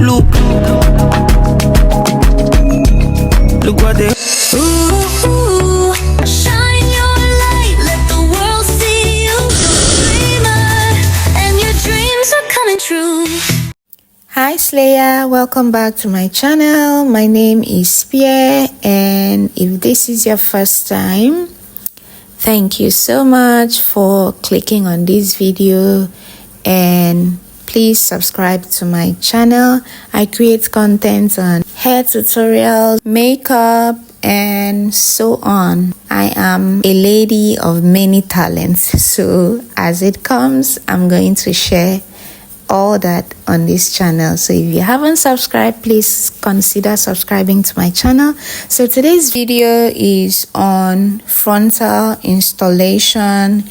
Look what they. Ooh, shine your light, let the world see you. Dreamer, and your dreams are coming true. Hi Slayer, welcome back to my channel. My name is Spea, and if this is your first time, thank you so much for clicking on this video, and please subscribe to my channel. I create content on hair tutorials, makeup, and so on. I am a lady of many talents, so as it comes, I'm going to share all that on this channel. So if you haven't subscribed, please consider subscribing to my channel. So today's video is on frontal installation.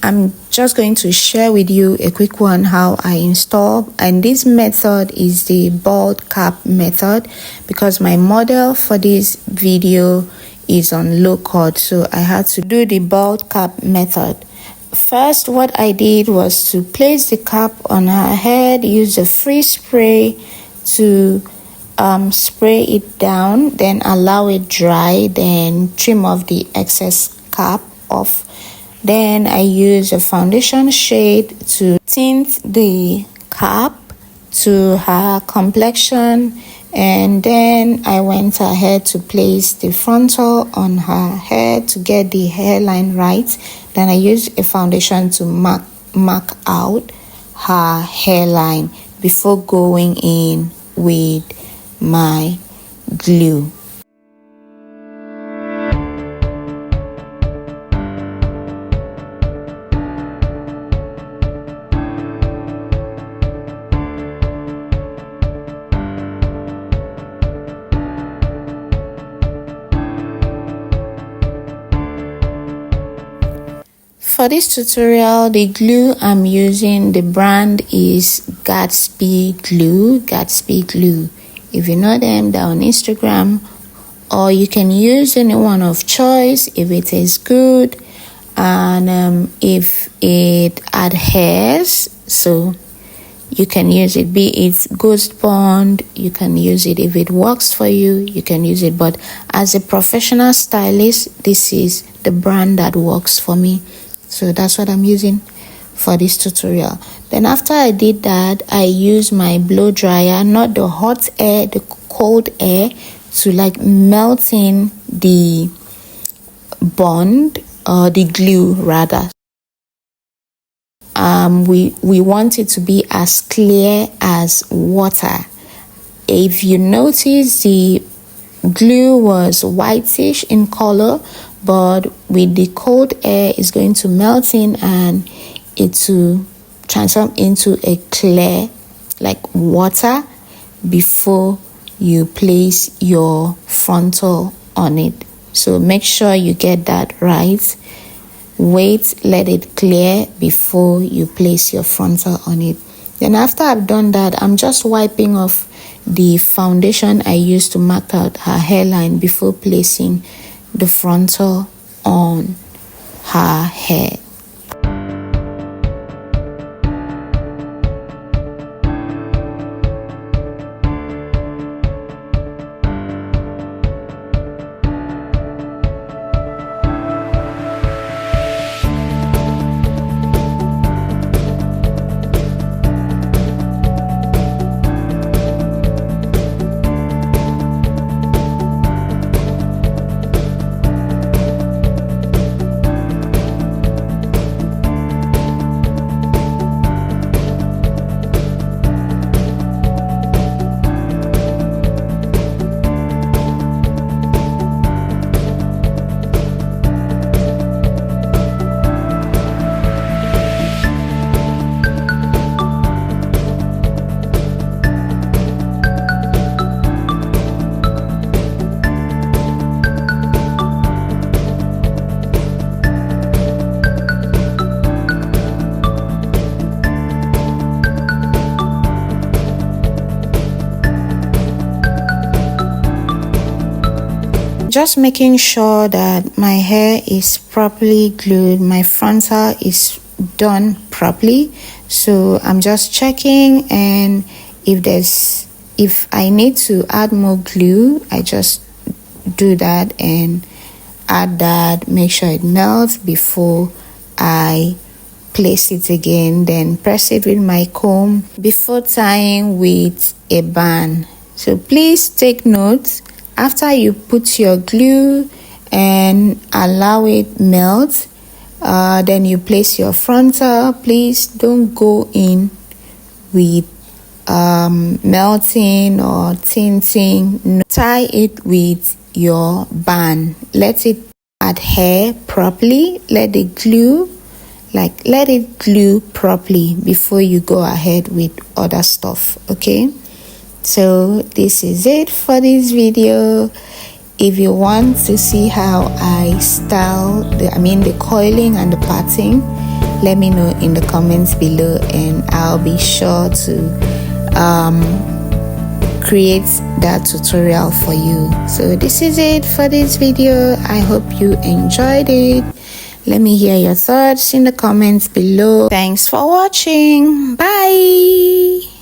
I'm just going to share with you a quick one how I install, and this method is the bald cap method because my model for this video is on low cut, so I had to do the bald cap method. First, what I did was to place the cap on her head, use a free spray to spray it down, then allow it dry, then trim off the excess cap off. Then I use a foundation shade to tint the cap to her complexion, and then I went ahead to place the frontal on her head to get the hairline right. Then I used a foundation to mark out her hairline before going in with my glue. For this tutorial, the glue I'm using, the brand is Gatsby glue. If you know them, they're on Instagram, or you can use anyone of choice if it is good and if it adheres, so you can use it. Be it Ghost Bond, you can use it. If it works for you, you can use it. But as a professional stylist, this is the brand that works for me. So that's what I'm using for this tutorial. Then after I did that, I use my blow dryer, not the hot air, the cold air, to like melt in the bond, or the glue rather. We want it to be as clear as water. If you notice, the glue was whitish in color, but with the cold air, it's going to melt in and it will transform into a clear like water before you place your frontal on it. So make sure you get that right. Wait, let it clear before you place your frontal on it. Then after I've done that, I'm just wiping off the foundation I used to mark out her hairline before placing the frontal on her hair. just making sure that my hair is properly glued, my frontal is done properly. So I'm just checking, and if I need to add more glue, I just do that and add that, make sure it melts before I place it again, then press it with my comb before tying with a band. So please take note, after you put your glue and allow it melt, then you place your frontal. Please don't go in with melting or tinting. No. Tie it with your band, let it adhere properly, let it glue properly before you go ahead with other stuff. Okay, so this is it for this video. If you want to see how I style the coiling and the parting, let me know in the comments below and I'll be sure to create that tutorial for you. So this is it for this video. I hope you enjoyed it. Let me hear your thoughts in the comments below. Thanks for watching. Bye.